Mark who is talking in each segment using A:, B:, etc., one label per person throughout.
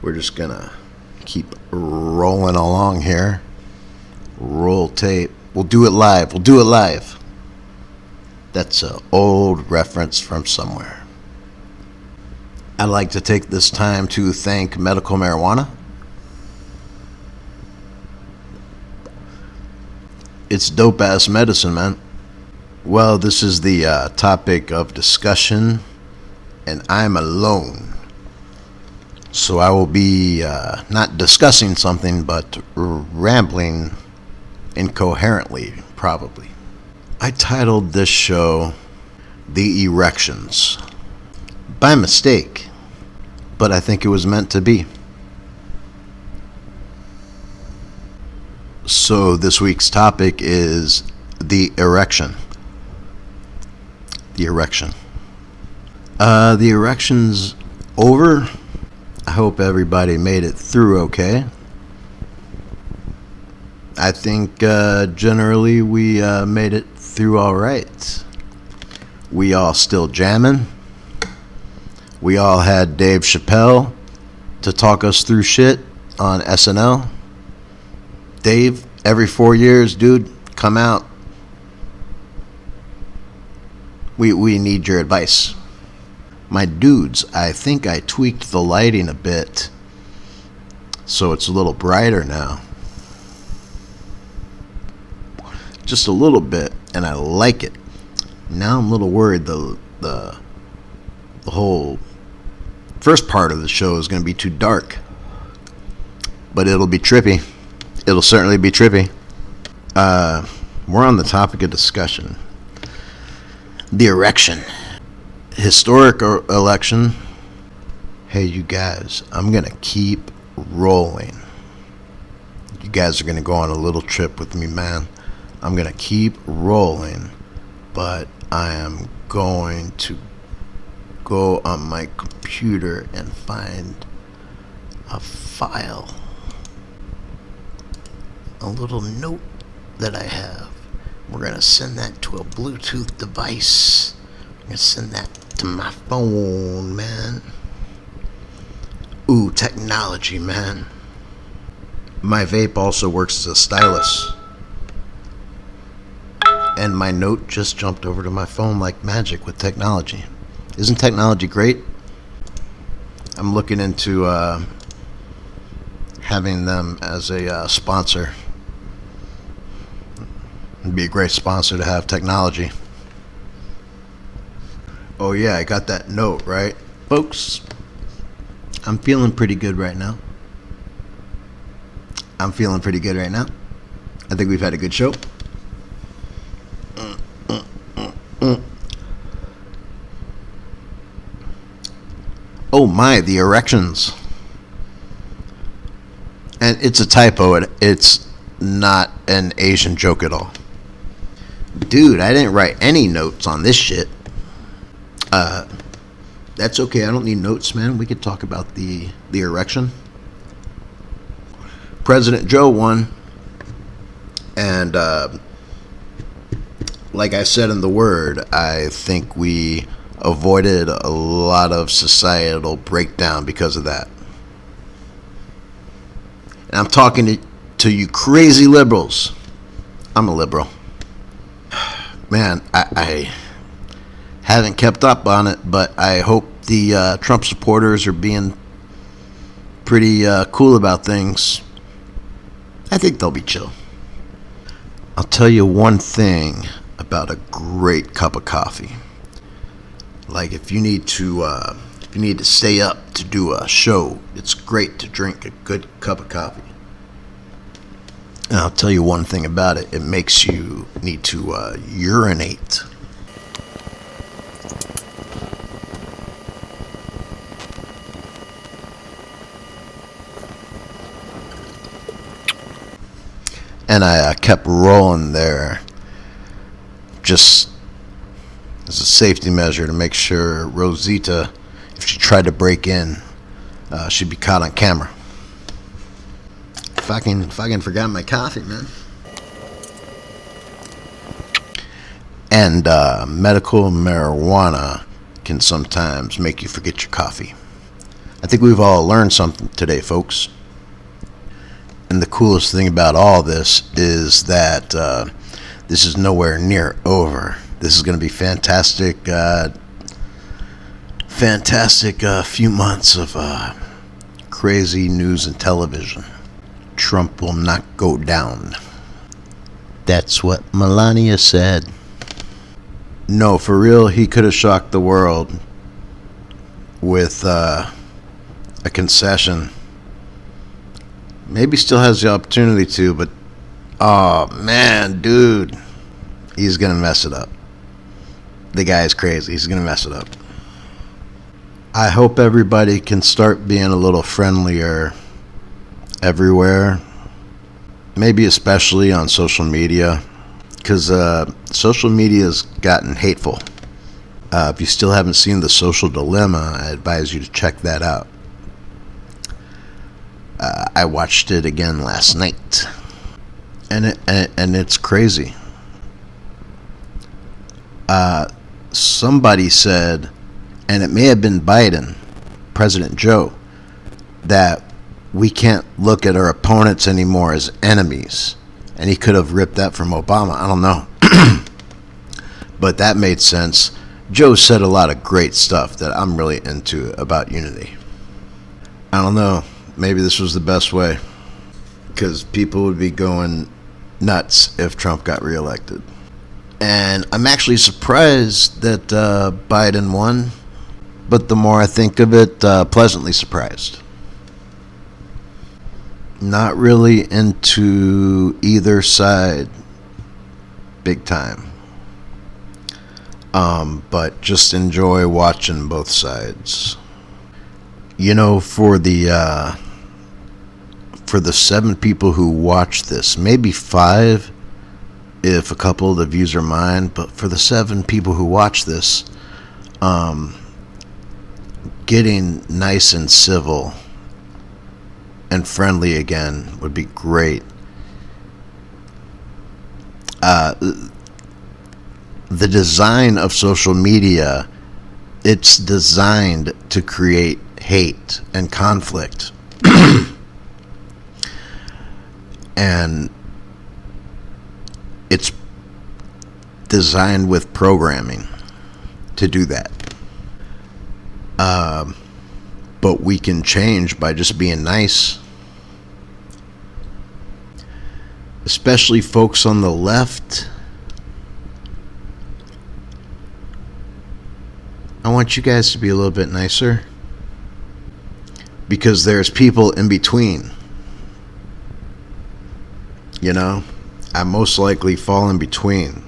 A: We're just gonna keep rolling along here. Roll tape. We'll do it live. We'll do it live. That's an old reference from somewhere. I'd like to take this time to thank medical marijuana. It's dope ass medicine, man. Well, this is the topic of discussion, and I'm alone. So I will be not discussing something, but rambling incoherently, probably. I titled this show The Erections by mistake, but I think it was meant to be. So this week's topic is the erection. The erection. The erection's over. I hope everybody made it through okay. I think generally we made it through all right. We all still jamming. We all had Dave Chappelle to talk us through shit on SNL. Dave, every 4 years, dude, come out. We need your advice. My dudes, I think I tweaked the lighting a bit, so it's a little brighter now. Just a little bit, and I like it. Now I'm a little worried the whole first part of the show is going to be too dark, but it'll be trippy. It'll certainly be trippy. We're on the topic of discussion. The erection. Historic election. Hey, you guys, I'm going to keep rolling. You guys are going to go on a little trip with me, man. I'm going to keep rolling, but I am going to go on my computer and find a file. A little note that I have. We're going to send that to a Bluetooth device. I'm going to send that to my phone, man. Ooh, technology, man. My vape also works as a stylus. And my note just jumped over to my phone like magic with technology. Isn't technology great? I'm looking into having them as a sponsor. It'd be a great sponsor to have, technology. Oh yeah, I got that note, right? Folks, I'm feeling pretty good right now. I think we've had a good show. Oh my, the erections. And it's a typo. It's not an Asian joke at all. Dude, I didn't write any notes on this shit. That's okay. I don't need notes, man. We could talk about the erection. President Joe won. And like I said in the word, I think we avoided a lot of societal breakdown because of that. And I'm talking to you crazy liberals. I'm a liberal. Man, I haven't kept up on it, but I hope the Trump supporters are being pretty cool about things. I think they'll be chill. I'll tell you one thing about a great cup of coffee. Like if you need to stay up to do a show, it's great to drink a good cup of coffee. And I'll tell you one thing about it. It makes you need to urinate. And I kept rolling there just as a safety measure to make sure Rosita, if she tried to break in, she'd be caught on camera. Fucking forgot my coffee, man. And medical marijuana can sometimes make you forget your coffee. I think we've all learned something today, folks. And the coolest thing about all this is that this is nowhere near over. This is going to be fantastic few months of crazy news and television. Trump will not go down. That's what Melania said. No, for real, he could have shocked the world with a concession. Maybe still has the opportunity to, but oh man, dude, he's gonna mess it up. The guy is crazy. He's gonna mess it up. I hope everybody can start being a little friendlier everywhere. Maybe especially on social media, because social media has gotten hateful. If you still haven't seen The Social Dilemma, I advise you to check that out. I watched it again last night, and it's crazy. Somebody said, and it may have been Biden, President Joe, that we can't look at our opponents anymore as enemies. And he could have ripped that from Obama. I don't know. But that made sense. Joe said a lot of great stuff that I'm really into about unity. I don't know. Maybe this was the best way. Because people would be going nuts if Trump got reelected. And I'm actually surprised that Biden won. But the more I think of it, pleasantly surprised. Not really into either side big time. But just enjoy watching both sides. You know, for the 7 people who watch this, maybe 5 if a couple of the views are mine, but for the 7 people who watch this, getting nice and civil and friendly again would be great. The design of social media, it's designed to create hate and conflict. And it's designed with programming to do that. But we can change by just being nice. Especially folks on the left. I want you guys to be a little bit nicer. Because there's people in between. You know? I most likely fall in between.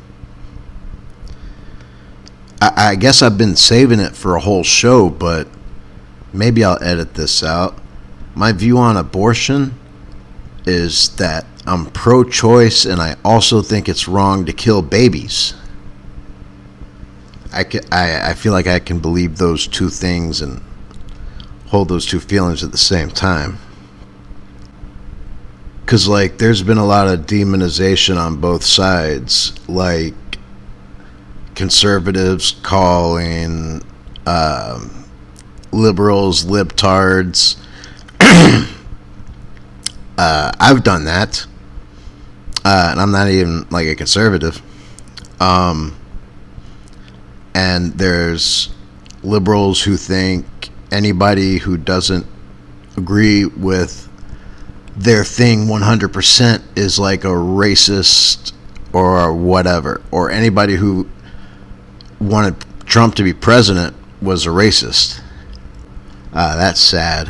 A: I guess I've been saving it for a whole show, but maybe I'll edit this out. My view on abortion is that I'm pro-choice, and I also think it's wrong to kill babies. I feel like I can believe those two things and hold those two feelings at the same time. Because, like, there's been a lot of demonization on both sides. Like, conservatives calling liberals libtards. I've done that. And I'm not even, like, a conservative. And there's liberals who think anybody who doesn't agree with their thing 100% is like a racist or whatever. Or anybody who wanted Trump to be president was a racist. That's sad.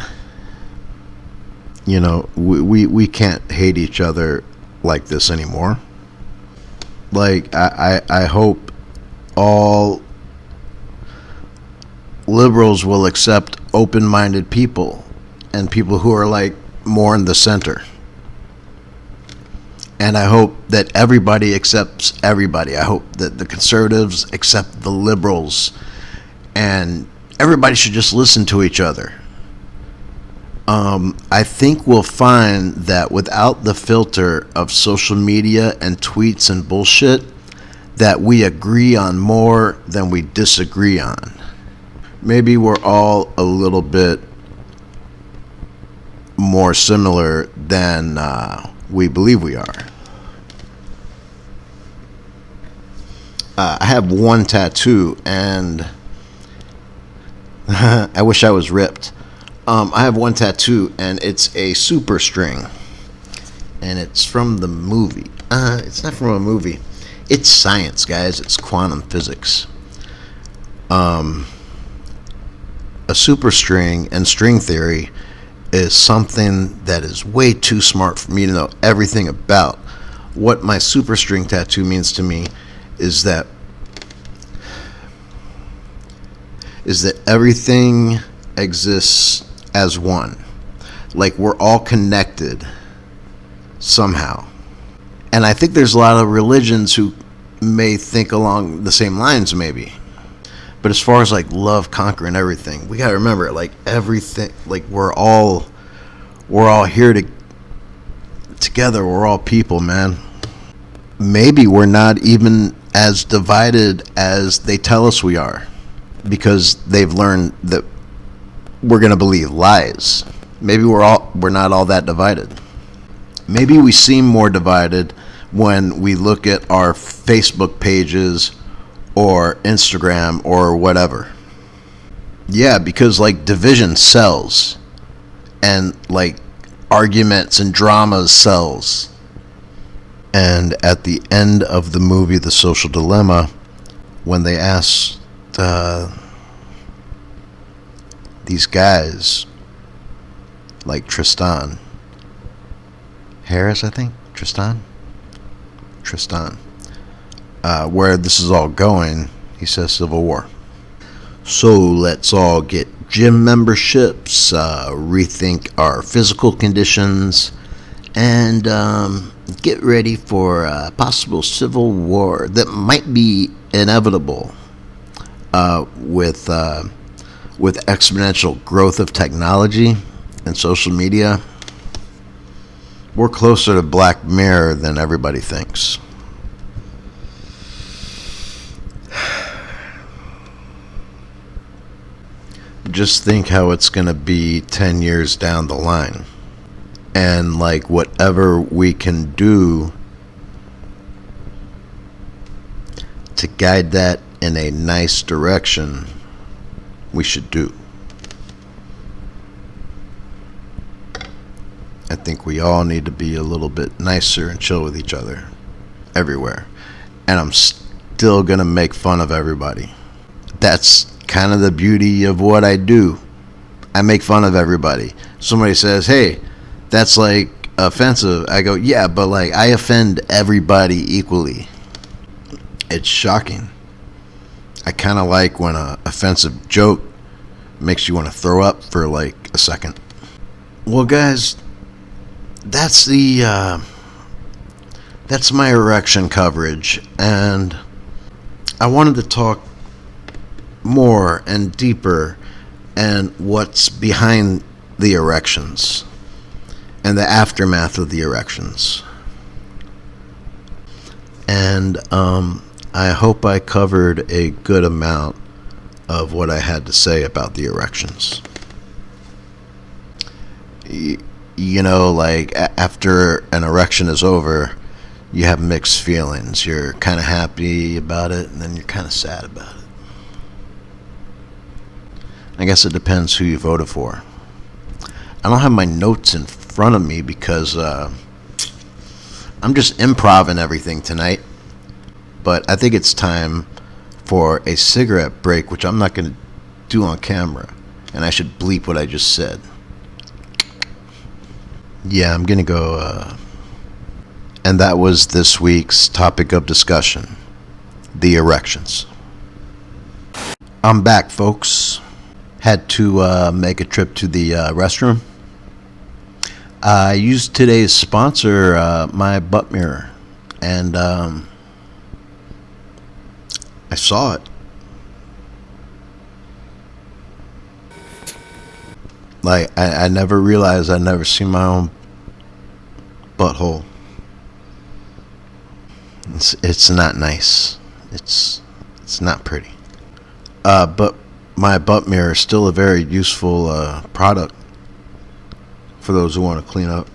A: You know, we can't hate each other like this anymore. Like, I hope all liberals will accept open-minded people and people who are, like, more in the center. And I hope that everybody accepts everybody. I hope that the conservatives accept the liberals. And everybody should just listen to each other. I think we'll find that without the filter of social media and tweets and bullshit, that we agree on more than we disagree on. Maybe we're all a little bit more similar than we believe we are. I have one tattoo, and I wish I was ripped. I have one tattoo, and it's a super string, and it's from the movie. It's not from a movie. It's science, guys. It's quantum physics. A superstring and string theory is something that is way too smart for me to know everything about. What my superstring tattoo means to me is that everything exists as one. Like, we're all connected somehow. And I think there's a lot of religions who may think along the same lines, maybe. But as far as like love conquering everything, we gotta remember, like, everything, like, we're all here together. We're all people, man. Maybe we're not even as divided as they tell us we are, because they've learned that we're gonna believe lies. Maybe we're not all that divided. Maybe we seem more divided when we look at our Facebook pages or Instagram or whatever. Yeah, because like division sells, and like arguments and dramas sells. And at the end of the movie The Social Dilemma, when they asked these guys, like Tristan Harris, I think, Tristan, where this is all going, he says Civil War. So let's all get gym memberships, rethink our physical conditions, and get ready for a possible civil war that might be inevitable with exponential growth of technology and social media. We're closer to Black Mirror than everybody thinks. Just think how it's going to be 10 years down the line. And like whatever we can do to guide that in a nice direction, we should do. I think we all need to be a little bit nicer and chill with each other everywhere. And I'm still going to make fun of everybody. That's kind of the beauty of what I do. I make fun of everybody. Somebody says, hey, that's like offensive. I go, yeah, but like I offend everybody equally. It's shocking. I kind of like when an offensive joke makes you want to throw up for like a second. Well, guys, that's my erection coverage, and I wanted to talk more and deeper and what's behind the erections and the aftermath of the erections. And I hope I covered a good amount of what I had to say about the erections. You know, like after an erection is over, you have mixed feelings. You're kind of happy about it, and then you're kind of sad about it. I guess it depends who you voted for. I don't have my notes in front of me because I'm just improvising everything tonight. But I think it's time for a cigarette break, which I'm not going to do on camera. And I should bleep what I just said. Yeah, I'm going to go. And that was this week's topic of discussion, the erections. I'm back, folks. Had to make a trip to the restroom. I used today's sponsor, my butt mirror, and I saw it. Like, I never realized I'd never seen my own butthole. It's not nice. It's not pretty. But my butt mirror is still a very useful product for those who want to clean up.